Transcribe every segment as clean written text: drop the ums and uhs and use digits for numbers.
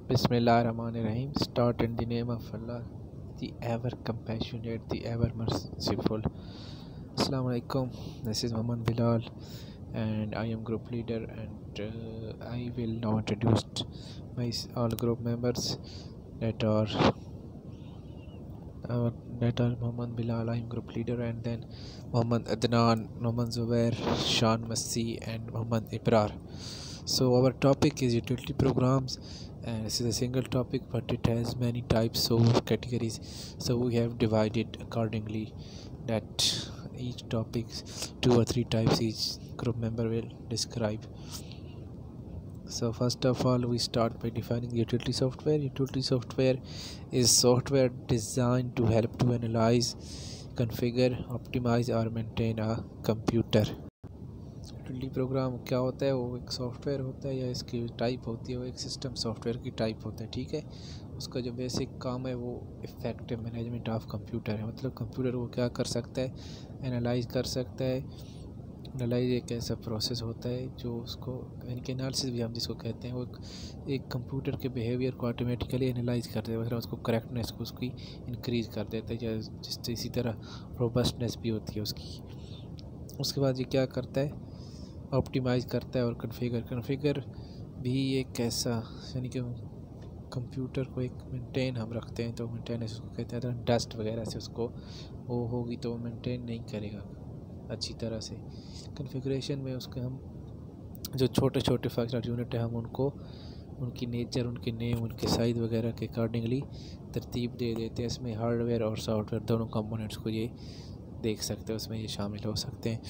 Bismillahirrahmanirrahim. Start in the name of Allah, the ever compassionate, the ever merciful. Assalamu alaikum. This is Muhammad Bilal, and I am group leader. And I will now introduce my all group members that are Muhammad Bilal. I am group leader, and then Muhammad Adnan, Muhammad Zubair, Shan Masih, and Muhammad Ibrar. So our topic is utility programs, and this is a single topic, but it has many types of categories. So we have divided accordingly that each topic 2 or 3 types each group member will describe. So first of all, we start by defining utility software. Utility software is software designed to help to analyze, configure, optimize or maintain a computer. Utility programme क्या होता है? वो एक software होता है या इसकी type होती है, वो एक सिस्टम सॉफ्टवेयर की टाइप होता है, ठीक है। उसका जो बेसिक काम है वो इफ़ेक्टिव मैनेजमेंट ऑफ कंप्यूटर है। मतलब कंप्यूटर वो क्या कर सकता है, एनालाइज कर सकता है। एनालाइज एक ऐसा प्रोसेस होता है जो उसको यानी कि एनालिसिस भी हम जिसको कहते हैं, वो एक कंप्यूटर के बिहेवियर को ऑटोमेटिकली एनालाइज कर देता है। मतलब उसको करेक्टनेस को उसकी इंक्रीज़ कर देता है, जिससे इसी तरह रोबस्टनेस भी होती है उसकी। उसके बाद ये क्या करता है, ऑप्टिमाइज करता है और कन्फिगर भी एक ऐसा यानी कि कंप्यूटर को एक मेंटेन हम रखते हैं, तो मेंटेनेंस उसको कहते हैं। डस्ट वगैरह से उसको वो होगी तो मेंटेन नहीं करेगा अच्छी तरह से। कन्फिगरेशन में उसके हम जो छोटे छोटे फंक्शनल यूनिट है, हम उनको उनकी नेचर, उनके नेम, उनके साइज़ वगैरह के अकॉर्डिंगली तरतीब दे देते हैं। इसमें हार्डवेयर और सॉफ्टवेयर दोनों कंपोनेंट्स को ये देख सकते हैं, उसमें ये शामिल हो सकते हैं।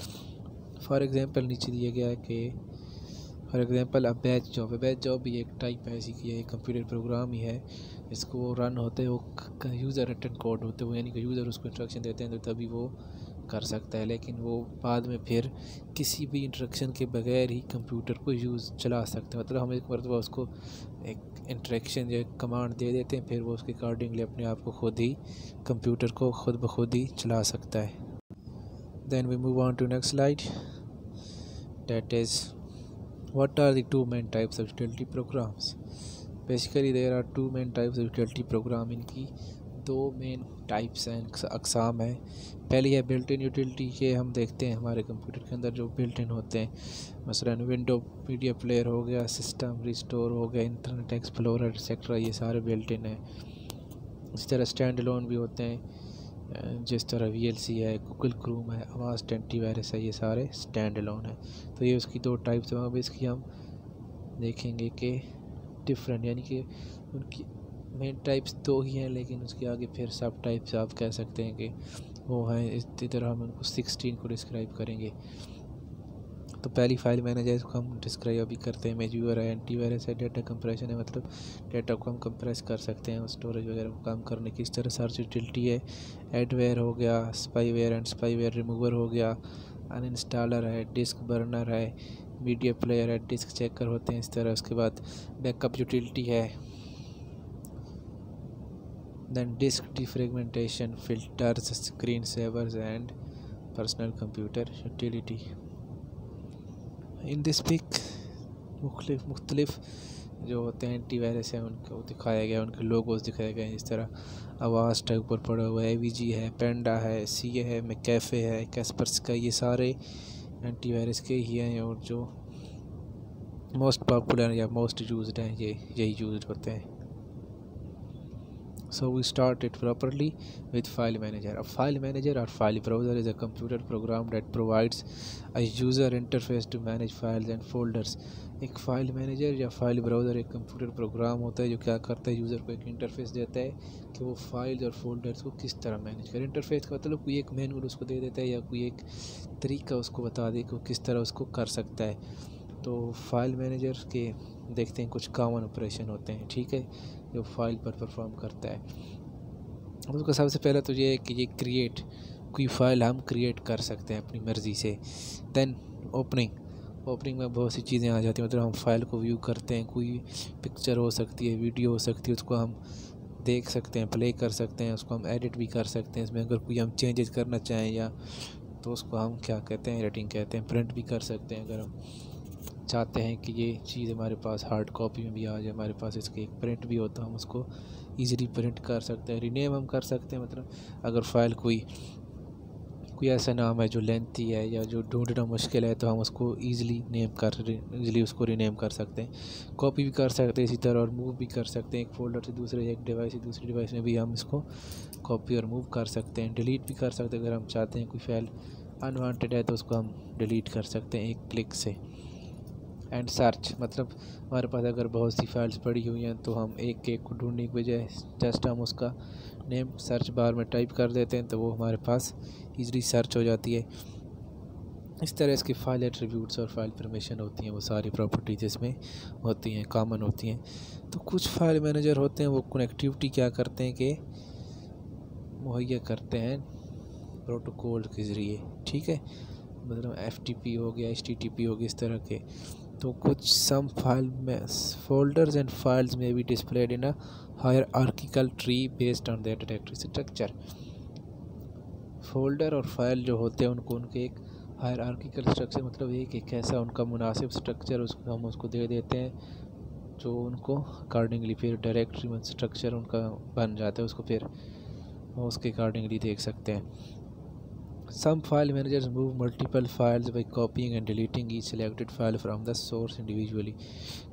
फॉर एग्ज़ाम्पल नीचे दिया गया है कि फॉर एग्ज़ाम्पल अब बैच जॉब भी एक टाइप है ऐसी कि एक कंप्यूटर प्रोग्राम ही है। इसको वो रन होते हैं, वो यूज़र रिटन कोड होते हैं, वो यानी कि यूज़र उसको इंस्ट्रक्शन देते हैं तो तभी वो कर सकता है। लेकिन वो बाद में फिर किसी भी इंस्ट्रक्शन के बगैर ही कंप्यूटर को चला सकता है। मतलब हम एक मरतबा उसको एक इंस्ट्रक्शन या कमांड दे देते हैं, फिर वो उसके अकॉर्डिंगली अपने आप को खुद ही कंप्यूटर को खुद ब खुद ही चला सकता है। Then we move on to next slide. That is, what are the 2 main types of utility programs? Basically there are 2 main types of utility program. इनकी 2 मेन टाइप्स हैं, अक़साम है। पहली है बिल्ट इन यूटिलिटी। ये हम देखते हैं हमारे कंप्यूटर के अंदर जो बिल्ट इन होते हैं, मसलन विंडो मीडिया प्लेयर हो गया, सिस्टम रिस्टोर हो गया, इंटरनेट एक्सप्लोरर एक्सेट्रा, ये सारे बिल्ट इन है। इसी तरह स्टैंड अलोन भी होते हैं, जिस तरह VLC है, गूगल क्रोम है, अवास्ट एंटीवायरस है, ये सारे स्टैंड अलोन है। तो ये उसकी 2 टाइप्स हैं। अब इसकी हम देखेंगे कि डिफरेंट यानी कि उनकी मेन टाइप्स 2 ही हैं, लेकिन उसके आगे फिर सब टाइप्स आप कह सकते हैं कि वो हैं। इसी तरह हम उनको 16 को डिस्क्राइब करेंगे। तो पहली फाइल मैनेजर, इसको हम डिस्क्राइब अभी करते हैं। इमेज व्यूअर है, एंटीवायरस है, डेटा कंप्रेशन है, मतलब डेटा को हम कंप्रेस कर सकते हैं और स्टोरेज वगैरह को काम करने की। इस तरह सर्च यूटिलिटी है, एडवेयर हो गया, स्पाईवेयर एंड स्पाईवेयर रिमूवर हो गया, अनइंस्टॉलर है, डिस्क बर्नर है, मीडिया प्लेयर है, डिस्क चेकर होते हैं इस तरह। उसके बाद बैकअप यूटिलिटी है, then disk defragmentation, filters, screen savers and personal computer utility. In this pick मुख्तलिफ जो होते हैं एंटीवायरस हैं उनको दिखाया गया, उनके लोगोस दिखाए गए हैं। इस तरह अवास्ट है ऊपर पड़ा हुआ है, AVG है, पेंडा है, CA है, मैकेफे है, कैस्पर्स का, ये सारे एंटीवायरस के ही हैं। और जो मोस्ट पॉपुलर या मोस्ट यूज्ड हैं ये यही यूज्ड होते हैं। So we start it properly with file manager. A file manager or file browser is a computer program that provides a user interface to manage files and folders. एक file manager या file browser एक computer program होता है जो क्या करता है, user को एक इंटरफेस देता है कि वो फाइल्स और फोल्डर्स को किस तरह मैनेज करे। इंटरफेस का मतलब कोई एक मैनुअल उसको दे देता है या कोई एक तरीका उसको बता दे कि वो किस तरह उसको कर सकता है। तो फाइल मैनेजर के देखते हैं कुछ कॉमन ऑपरेशन होते हैं, ठीक है, जो फाइल पर परफॉर्म करता है। उसका सबसे पहला तो ये है कि ये क्रिएट, कोई फ़ाइल हम क्रिएट कर सकते हैं अपनी मर्ज़ी से। दैन ओपनिंग में बहुत सी चीज़ें आ जाती हैं, मतलब हम फाइल को व्यू करते हैं, कोई पिक्चर हो सकती है, वीडियो हो सकती है, उसको हम देख सकते हैं, प्ले कर सकते हैं, उसको हम एडिट भी कर सकते हैं। इसमें अगर कोई हम चेंजेस करना चाहें या तो उसको हम क्या कहते हैं, एडिटिंग कहते हैं। प्रिंट भी कर सकते हैं अगर हम चाहते हैं कि ये चीज़ हमारे पास हार्ड कॉपी में भी आ जाए, हमारे पास इसके एक प्रिंट भी होता है, हम उसको ईज़िली प्रिंट कर सकते हैं। रीनेम हम कर सकते हैं, मतलब अगर फ़ाइल कोई ऐसा नाम है जो लेंथी है या जो ढूंढना मुश्किल है तो हम उसको ईज़िली उसको रीनेम कर सकते हैं। कॉपी भी कर सकते हैं इसी तरह, और मूव भी कर सकते हैं एक फ़ोल्डर से दूसरे, एक डिवाइस से दूसरी डिवाइस में भी हम इसको कॉपी और मूव कर सकते हैं। डिलीट भी कर सकते हैं, अगर हम चाहते हैं कोई फाइल अनवांटेड है तो उसको हम डिलीट कर सकते हैं एक क्लिक से। एंड सर्च, मतलब हमारे पास अगर बहुत सी फाइल्स पड़ी हुई हैं तो हम एक एक को ढूंढने की बजाय जस्ट हम उसका नेम सर्च बार में टाइप कर देते हैं तो वो हमारे पास ईज़िली सर्च हो जाती है। इस तरह इसकी फ़ाइल एट्रीब्यूट्स और फाइल परमिशन होती हैं, वो सारी प्रॉपर्टीज इसमें होती हैं, कॉमन होती हैं। तो कुछ फाइल मैनेजर होते हैं वो कनेक्टिविटी क्या करते हैं कि मुहैया करते हैं प्रोटोकॉल के ज़रिए, ठीक है, मतलब FTP हो गया, HTTP हो गया, इस तरह के। तो कुछ सम फाइल में फोल्डर्स एंड फाइल्स में be displayed in a hierarchical tree based on that directory structure. Folder और फाइल जो होते हैं उनको उनके एक हायरार्किकल स्ट्रक्चर, मतलब एक ऐसा उनका मुनासिब स्ट्रक्चर उसको हम उसको दे देते हैं जो उनको अकॉर्डिंगली फिर डायरेक्टरी में स्ट्रक्चर उनका बन जाता है, उसको फिर उसके अकॉर्डिंगली देख सकते हैं। Some file managers move multiple files by copying and deleting each selected file from the source individually।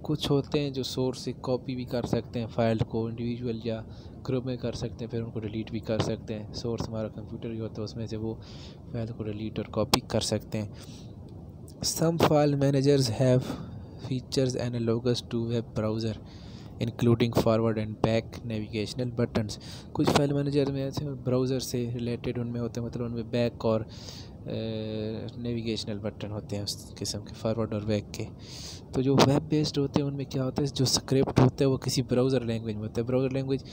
कुछ होते हैं जो सोर्स से कॉपी भी कर सकते हैं फाइल को इंडिविजुअल या ग्रुप में कर सकते हैं, फिर उनको डिलीट भी कर सकते हैं। सोर्स हमारा कंप्यूटर ही होता है, उसमें से वो फाइल को डिलीट और कॉपी कर सकते हैं। Some file managers have features analogous to web browser including forward and back navigational buttons. कुछ फाइल मैनेजर में ऐसे ब्राउज़र से रिलेटेड उनमें होते हैं, मतलब उनमें बैक और नेविगेशनल बटन होते हैं उस किस्म के, फॉरवर्ड और बैक के। तो जो वेब बेस्ड होते हैं उनमें क्या होता है, जो स्क्रिप्ट होता है वो किसी ब्राउज़र लैंग्वेज में होता है। ब्राउज़र लैंग्वेज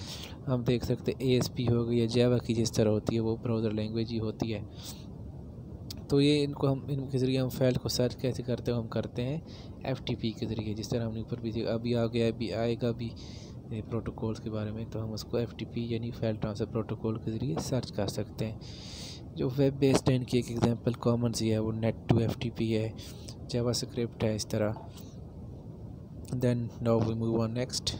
हम देख सकते हैं ASP हो गई या जावा की जिस तरह होती है वो ब्राउज़र लैंग्वेज ही होती है। तो ये इनके ज़रिए हम फाइल को सर्च कैसे करते हैं, हम करते हैं FTP के ज़रिए, जिस तरह हमने ऊपर भी अभी आ गया अभी आएगा भी प्रोटोकॉल्स के बारे में, तो हम उसको FTP यानी फाइल ट्रांसफ़र प्रोटोकॉल के ज़रिए सर्च कर सकते हैं। जो वेब बेस्ड है इनकी एक एग्जांपल कॉमन सी है, वो net2FTP है, जावास्क्रिप्ट है, इस तरह। Then now we move on next,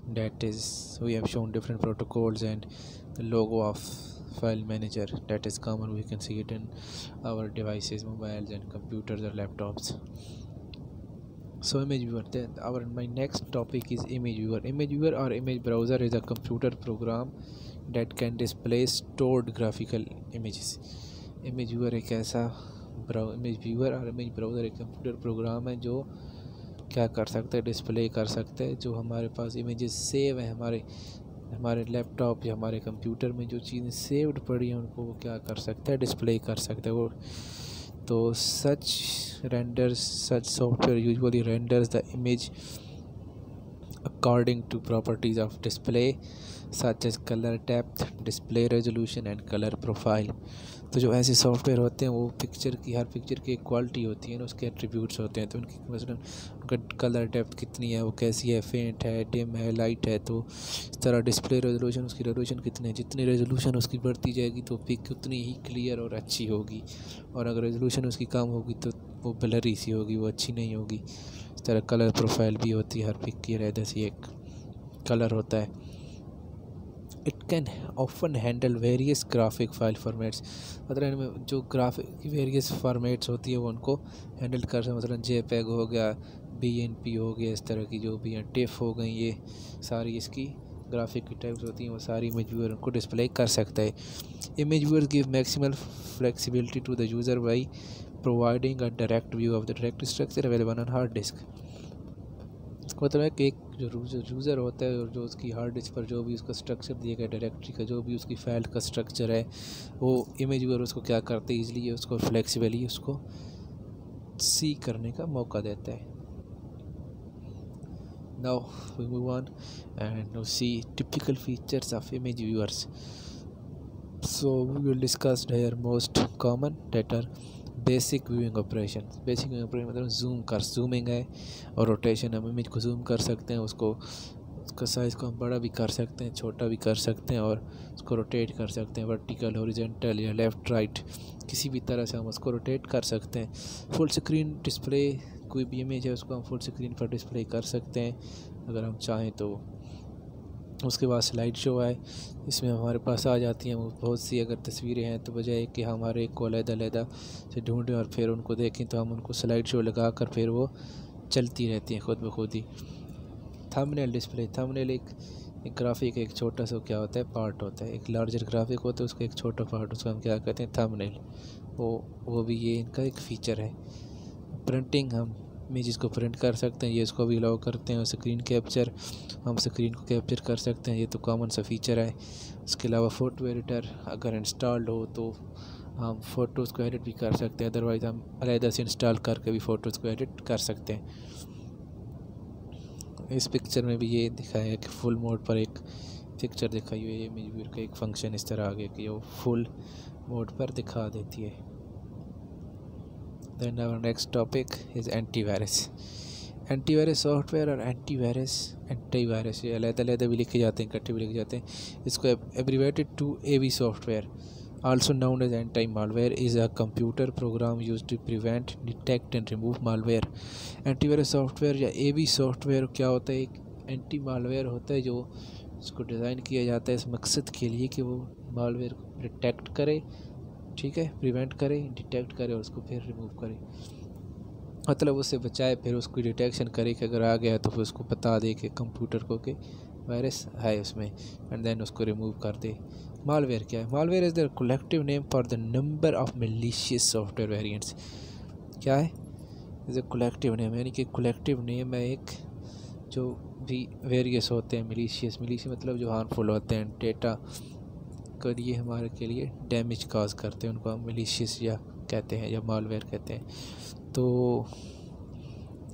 that is we have shown different protocols and the logo of file manager that is common, we can see it in our devices, mobiles and computers or laptops. So image viewer, then my next topic is image viewer. Image viewer or image browser is a computer program that can display stored graphical images. image viewer एक ऐसा image viewer और image browser एक computer program है जो क्या कर सकते हैं, डिस्प्ले कर सकते हैं जो हमारे पास इमेजेस सेव है हमारे लैपटॉप या हमारे कंप्यूटर में जो चीज़ें सेव्ड पड़ी हैं उनको वो क्या कर सकता है, डिस्प्ले कर सकता है वो। तो सच software usually renders the image according to properties of display such as color depth, display resolution and color profile। तो जो ऐसे सॉफ्टवेयर होते हैं वो हर पिक्चर की एक क्वालिटी होती है ना, उसके एट्रीब्यूट्स होते हैं। तो उनकी मसलन उनका कलर डेप्थ कितनी है, वो कैसी है, फेंट है, डिम है, लाइट है। तो इस तरह डिस्प्ले रेजोल्यूशन, उसकी रेजोल्यूशन कितनी है, जितनी रेजोल्यूशन उसकी बढ़ती जाएगी तो पिक उतनी ही क्लियर और अच्छी होगी, और अगर रेजोल्यूशन उसकी कम होगी तो वो ब्लरी सी होगी, वो अच्छी नहीं होगी। इस तरह कलर प्रोफाइल भी होती है, हर पिक की अलग सी एक कलर होता है। It can often handle various graphic file formats, मतलब इनमें जो ग्राफिक की वेरियस फॉर्मेट्स होती है वो उनको हैंडल कर सकते हैं। मतलब JPEG हो गया, BNP हो गया, इस तरह की जो भी हैं, टिफ हो गई, ये सारी इसकी ग्राफिक की टाइप्स होती हैं, वो सारी इमेज व्यूअर उनको डिस्प्ले कर सकता है। Image viewer give maximal flexibility to the user by providing a direct view of the direct structure available on hard disk. इसका मतलब है कि एक जो यूज़र होता है और जो उसकी हार्ड डिस्क पर जो भी उसका स्ट्रक्चर दिया गया डायरेक्टरी का, जो भी उसकी फाइल का स्ट्रक्चर है, वो इमेज व्यूअर उसको क्या करते हैं, ईजिली उसको फ्लेक्सिबली उसको सी करने का मौका देता है। Now we move on and now see typical features of image viewers. So we will discuss here most common that are basic viewing operation. Basic viewing operation मतलब जूमिंग है और रोटेशन। हम इमेज को जूम कर सकते हैं, उसका size को हम बड़ा भी कर सकते हैं, छोटा भी कर सकते हैं, और उसको रोटेट कर सकते हैं वर्टिकल, हॉरिजॉन्टल या लेफ़्ट राइट, किसी भी तरह से हम उसको रोटेट कर सकते हैं। फुल स्क्रीन डिस्प्ले कोई भी इमेज है उसको हम फुल स्क्रीन पर डिस्प्ले कर सकते हैं अगर हम चाहें तो। उसके बाद स्लाइड शो है, इसमें हमारे पास आ जाती हैं बहुत सी अगर तस्वीरें हैं तो बजाय कि हमारे को अलग-अलग से ढूंढें और फिर उनको देखें तो हम उनको स्लाइड शो लगा कर फिर वो चलती रहती हैं खुद ब खुद ही। थंबनेल डिस्प्ले, थंबनेल एक ग्राफिक एक छोटा सा क्या होता है पार्ट होता है, एक लार्जर ग्राफिक होता है उसका एक छोटा पार्ट, उसको हम क्या कहते हैं थंबनेल। वो भी ये इनका एक फ़ीचर है। प्रिंटिंग, हम इमेजेस को प्रिंट कर सकते हैं, ये इसको भी अलाउ करते हैं। स्क्रीन कैप्चर, हम स्क्रीन को कैप्चर कर सकते हैं, ये तो कॉमन सा फीचर है। उसके अलावा फ़ोटो एडिटर अगर इंस्टॉल्ड हो तो हम फ़ोटोज़ को एडिट भी कर सकते हैं, अदरवाइज़ हम अलहदा से इंस्टॉल करके भी फ़ोटोज़ को एडिट कर सकते हैं। इस पिक्चर में भी ये दिखाया है कि फुल मोड पर एक पिक्चर दिखाई हुई है, इमेज व्यूअर का एक फ़ंक्शन इस तरह आ गया कि वो फुल मोड पर दिखा देती है। Then our next topic is antivirus. Antivirus software और एंटीवायरस ये अलग-अलग भी लिखे जाते हैं, इकट्ठे भी लिखे जाते हैं। इसको abbreviated to AV software also known as anti-malware is a computer program used to prevent, detect and remove malware. Antivirus software या एवी सॉफ्टवेयर क्या होता है? एक एंटी मालवेयर होता है जो इसको डिज़ाइन किया जाता है इस मकसद के लिए कि वो मालवेयर को डिटेक्ट करे, ठीक है, प्रिवेंट करे, डिटेक्ट करे और उसको फिर रिमूव करे, मतलब उससे बचाए, फिर उसको डिटेक्शन करे कि अगर आ गया तो फिर उसको बता दे कि कंप्यूटर को कि वायरस है उसमें, एंड देन उसको रिमूव कर दे। मालवेयर क्या है? Malware is the collective name for the number of malicious software variants. क्या है? इज़ अ कलेक्टिव नेम, यानी कि कलेक्टिव नेम है एक जो भी वेरियस होते हैं मिलीशियस मतलब जो हार्मफुल होते हैं, डेटा के लिए हमारे के लिए डैमेज काज करते हैं, उनको हम मिलीशियस या कहते हैं या मालवेयर कहते हैं। तो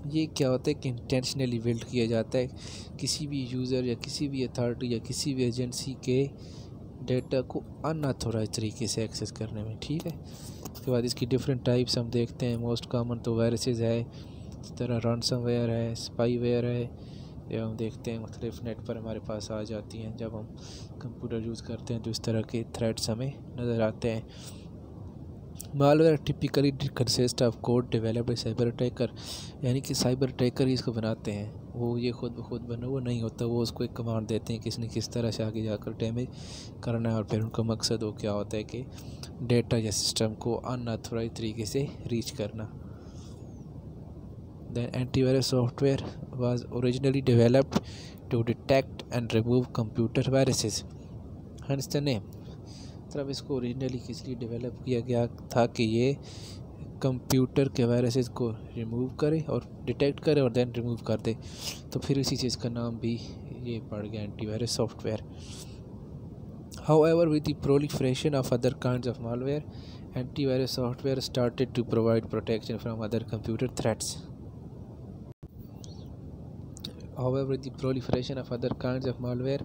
ये क्या होता है कि इंटेंशनली बिल्ड किया जाता है किसी भी यूज़र या किसी भी अथॉरिटी या किसी भी एजेंसी के डेटा को अनऑथोराइज्ड तरीके से एक्सेस करने में, ठीक है। उसके बाद इसकी डिफरेंट टाइप्स हम देखते हैं। मोस्ट कॉमन तो वायरसेस है, इस तरह रैनसमवेयर है, स्पाईवेयर है, ये हम देखते हैं मुख्तलिफ नेट पर हमारे पास आ जाती हैं। जब हम कंप्यूटर यूज़ करते हैं तो इस तरह के थ्रेड्स हमें नज़र आते हैं। Malware typically consist of code developed by cyber attacker, यानी कि साइबर अटैकर ही इसको बनाते हैं, वो ये खुद ब खुद बना हुआ नहीं होता, वो उसको एक कमांड देते हैं किसने किस तरह से आगे जाकर डैमेज करना है, और फिर उनका मकसद वो क्या होता है कि डेटा या सिस्टम को अनऑथोराइज्ड तरीके से रीच करना। Then antivirus software was originally developed to detect and remove computer viruses, hence the name. मतलब इसको ओरिजिनली किस लिए डेवलप किया गया था कि ये कंप्यूटर के वायरसेस को रिमूव करे और डिटेक्ट करे और देन रिमूव कर दे, तो फिर इसी चीज़ का नाम भी ये पड़ गया antivirus software. However, with the proliferation of other kinds of malware, antivirus software started to provide protection from other computer threats. However, the proliferation of other kinds of malware,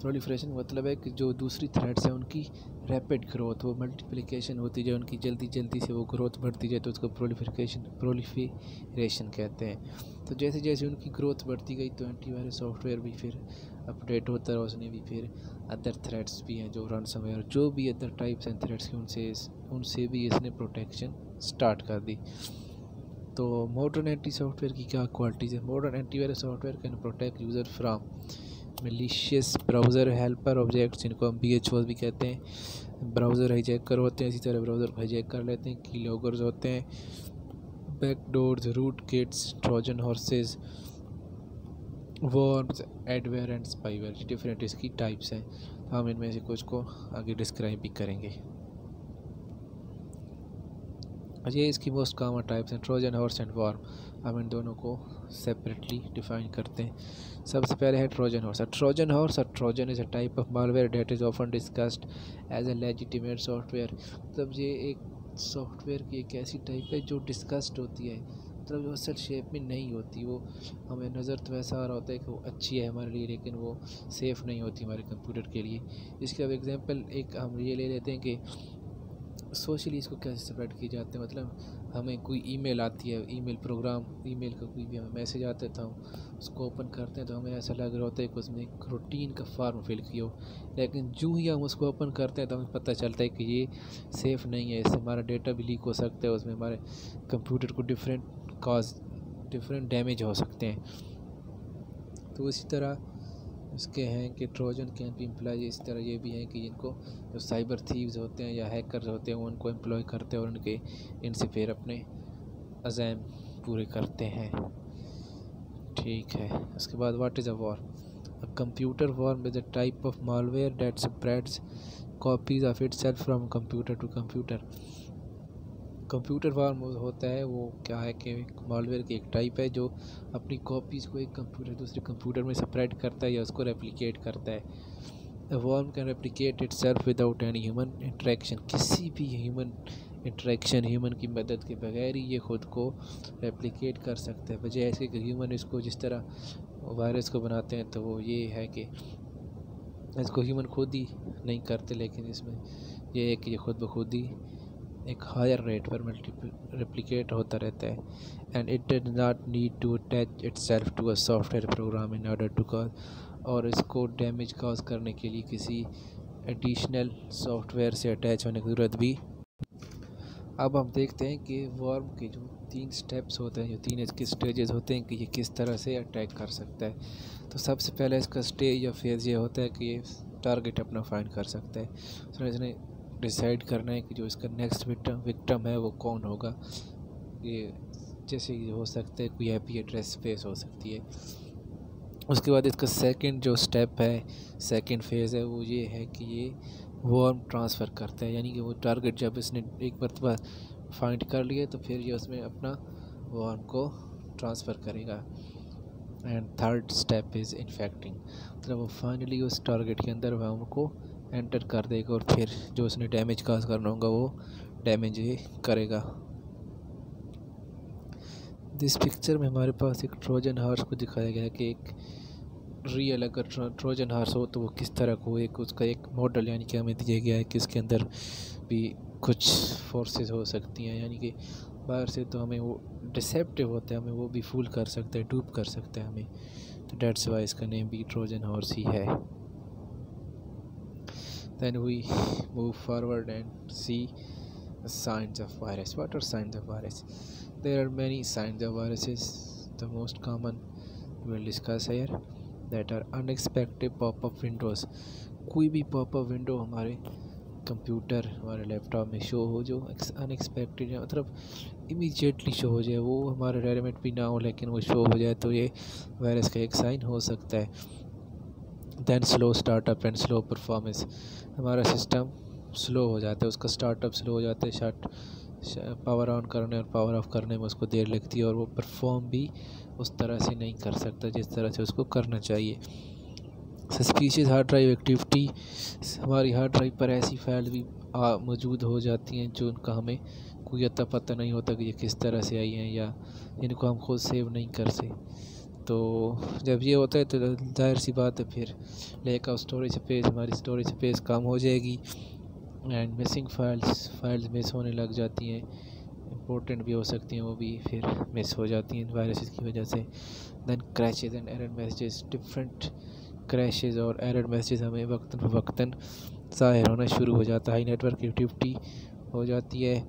proliferation मतलब है कि जो दूसरी थ्रेड्स हैं उनकी rapid growth, वो multiplication होती जाए, उनकी जल्दी से वो ग्रोथ बढ़ती जाए तो उसको प्रोलिफरेशन कहते हैं। तो जैसे जैसे उनकी ग्रोथ बढ़ती गई तो एंटीवायरस सॉफ्टवेयर भी फिर अपडेट होता है, उसने भी फिर अदर थ्रेड्स भी हैं जो रैनसमवेयर जो भी अदर टाइप्स एंड थ्रेड्स की उनसे भी इसने प्रोटेक्शन स्टार्ट कर दी। तो मॉडर्न एंटी सॉफ्टवेयर की क्या क्वालिटीज़ है? Modern antivirus software can protect user from malicious browser helper objects, जिनको हम BHOs भी कहते हैं। ब्राउज़र हाईजैकर होते हैं, इसी तरह ब्राउज़र को हाईजैक कर लेते हैं। कीलॉगर्स होते हैं, backdoors, rootkits, Trojan horses, worms, adware and spyware, different इसकी टाइप्स हैं। हम इनमें से कुछ को आगे डिस्क्राइब भी करेंगे। ये इसकी मोस्ट कॉमन टाइप्स हैं, ट्रोजन हॉर्स एंड वॉर्म। हम इन दोनों को सेपरेटली डिफाइन करते हैं। सबसे पहले है ट्रोजन हॉर्स। ट्रोजन हॉर्स और Trojan is a type of malware that is often discussed as a legitimate software. मतलब ये एक सॉफ्टवेयर की एक ऐसी टाइप है जो डिस्कस्ड होती है, मतलब जो असल शेप में नहीं होती, वो हमें नज़र तो ऐसा आ रहा होता है कि वो अच्छी है हमारे लिए, लेकिन वो सेफ़ नहीं होती हमारे कंप्यूटर के लिए। इसके अब एग्जांपल एक हम ये ले लेते हैं कि सोशली इसको कैसे स्प्रेड किए जाते हैं। मतलब हमें कोई ईमेल आती है, ईमेल प्रोग्राम, ईमेल का कोई भी हमें मैसेज आता था, उसको ओपन करते हैं तो हमें ऐसा लग रहा होता है कि उसमें एक रूटीन का फॉर्म फिल किया हो, लेकिन जो ही हम उसको ओपन करते हैं तो हमें पता चलता है कि ये सेफ़ नहीं है, इससे हमारा डेटा भी लीक हो सकता है, उसमें हमारे कंप्यूटर को डिफरेंट काज डिफरेंट डैमेज हो सकते हैं। तो इसी तरह इसके हैं कि ट्रोजन कैन बी एम्प्लॉय, इस तरह ये भी हैं कि जिनको जो साइबर थीव्स होते हैं या हैकर्स होते हैं वो उनको एम्प्लॉय करते हैं और उनके इनसे फिर अपने अज़ैम पूरे करते हैं। ठीक है, उसके बाद what is a worm? A computer worm is a type of malware that spreads copies of itself from computer to computer. Computer worm होता है वो क्या है कि मालवेयर की एक टाइप है जो अपनी कॉपीज़ को एक कंप्यूटर दूसरे कंप्यूटर में स्प्रेड करता है या उसको रेप्लिकेट करता है। A worm can replicate itself without any human interaction। किसी भी ह्यूमन इंटरेक्शन, ह्यूमन की मदद के बगैर ही ये ख़ुद को रेप्लिकेट कर सकता है। वजह ऐसे कि ह्यूमन इसको जिस तरह वायरस को बनाते हैं तो वो ये है कि इसको ह्यूमन खुद ही नहीं करते, लेकिन इसमें ये है कि ये खुद ब खुद ही एक हायर रेट पर रेप्लिकेट होता रहता है। And it does not need to attach itself to a software program in order to cause, और इसको डैमेज कॉज करने के लिए किसी एडिशनल सॉफ्टवेयर से अटैच होने की ज़रूरत भी। अब हम देखते हैं कि वर्म के जो 3 स्टेप्स होते हैं, जो 3 इसके स्टेजेस होते हैं कि ये किस तरह से अटैक कर सकता है। तो सबसे पहले इसका स्टेज या फेज़ ये होता है कि ये टारगेट अपना फाइंड कर सकता है। तो इसने डिसाइड करना है कि जो इसका नेक्स्ट विक्टिम है वो कौन होगा। ये जैसे हो सकता है कोई आईपी एड्रेस स्पेस हो सकती है। उसके बाद इसका सेकंड जो स्टेप है, सेकंड फेज़ है, वो ये है कि ये वर्म ट्रांसफ़र करता है, यानी कि वो टारगेट जब इसने एक मरतबा फाइंड कर लिया तो फिर ये उसमें अपना वर्म को ट्रांसफ़र करेगा। And third step is infecting, मतलब वो फाइनली उस टारगेट के अंदर वर्म को एंटर कर देगा और फिर जो उसने डैमेज काज करना होगा वो डैमेज ही करेगा। इस पिक्चर में हमारे पास एक ट्रोजन हॉर्स को दिखाया गया है कि एक रियल अगर ट्रोजन हॉर्स हो तो वो किस तरह को एक उसका एक मॉडल यानी कि हमें दिया गया है कि इसके अंदर भी कुछ फोर्सेस हो सकती हैं, यानी कि बाहर से तो हमें वो डिसेप्टिव होता है, हमें वो भी फूल कर सकता है, डूब कर सकता है हमें। तो डेट्स वाई इसका नेम भी ट्रोजन हॉर्स ही है। Then we move forward and see the signs of virus. What are signs of virus? There are many signs of viruses. The most common we will discuss here that are unexpected pop-up windows. कोई भी pop-up window हमारे computer हमारे laptop में show हो जो unexpected है, मतलब immediately show हो जाए, वो हमारे डायरेक्ट भी ना हो लेकिन वो शो हो जाए, तो ये वायरस का एक साइन हो सकता है। Then slow startup and slow performance, हमारा सिस्टम स्लो हो जाता है, उसका स्टार्टअप स्लो हो जाता है, पावर ऑन करने और पावर ऑफ करने में उसको देर लगती है और वो परफॉर्म भी उस तरह से नहीं कर सकता जिस तरह से उसको करना चाहिए। सस्पिशियस हार्ड ड्राइव एक्टिविटी, हमारी हार्ड ड्राइव पर ऐसी फाइल भी मौजूद हो जाती हैं जो उनका हमें कोई अता पता नहीं होता कि ये किस तरह से आई हैं या इनको हम खुद सेव नहीं कर सकते। तो जब ये होता है तो जाहिर सी बात है फिर लैक ऑफ स्टोरेज स्पेस, हमारी स्टोरेज स्पेस कम हो जाएगी एंड मिसिंग फाइल्स मिस होने लग जाती हैं, इम्पोर्टेंट भी हो सकती हैं वो भी फिर मिस हो जाती हैं वायरसेस की वजह से। Then crashes and error messages, different crashes और एरर मैसेजेस हमें वक्तन फ़वक्तन ज़ाहिर होना शुरू हो जाता है, हाई नेटवर्क एक्टिविटी हो जाती है।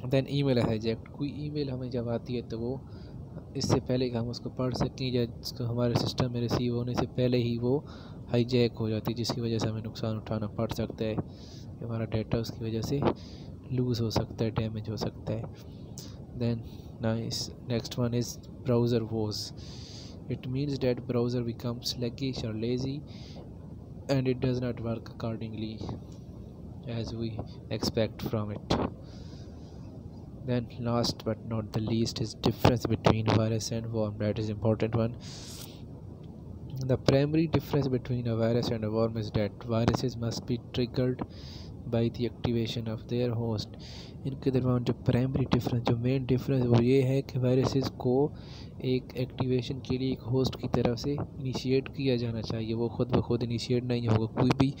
दैन ईमेल हाईजैक, कोई ईमेल हमें जब आती है तो वो इससे पहले कि हम उसको पढ़ सकें या उसको हमारे सिस्टम में रिसीव होने से पहले ही वो हाईजैक हो जाती है, जिसकी वजह से हमें नुकसान उठाना पड़ सकता है, हमारा डेटा उसकी वजह से लूज़ हो सकता है, डैमेज हो सकता है। Then next one is browser woes, it means that browser becomes sluggish or lazy and it does not work accordingly as we expect from it. Then last but not the least is difference between virus and worm, that is important one. The primary difference between a virus and a worm is that viruses must be triggered by the activation of their host. इनके दरमियान जो primary difference, जो main difference वो ये है कि viruses को एक एक्टिवेशन के लिए एक होस्ट की तरफ से इनिशिएट किया जाना चाहिए, वो खुद ब खुद इनिशिएट नहीं होगा, कोई भी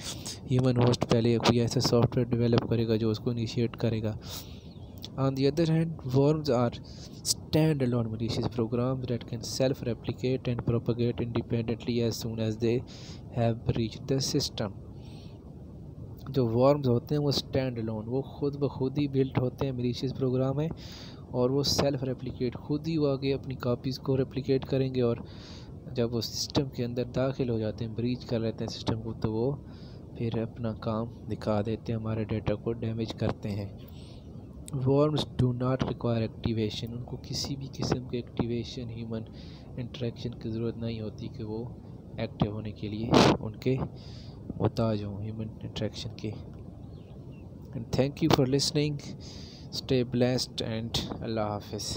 ह्यूमन होस्ट पहले कोई ऐसा सॉफ्टवेयर डेवलप करेगा जो उसको इनिशिएट करेगा। On the other hand, worms are stand-alone malicious programs that can self-replicate and propagate independently as soon as they have breached the system. जो worms होते हैं वो stand-alone, वो खुद ब खुद ही बिल्ट होते हैं, malicious प्रोग्राम है और वो सेल्फ रेप्लिकेट खुद ही वो आगे अपनी कापीज़ को रेप्लिकेट करेंगे, और जब वो सिस्टम के अंदर दाखिल हो जाते हैं, ब्रीच कर लेते हैं सिस्टम को, तो वो फिर अपना काम दिखा देते हैं, हमारे डेटा को डैमेज करते हैं। Worms do not require activation, उनको किसी भी किस्म के एक्टिवेशन, ह्यूमन इंटरेक्शन की ज़रूरत नहीं होती कि वो एक्टिव होने के लिए उनके मोहताज हों ह्यूमन इंटरेक्शन के। And thank you for listening, stay blessed and Allah हाफिज़।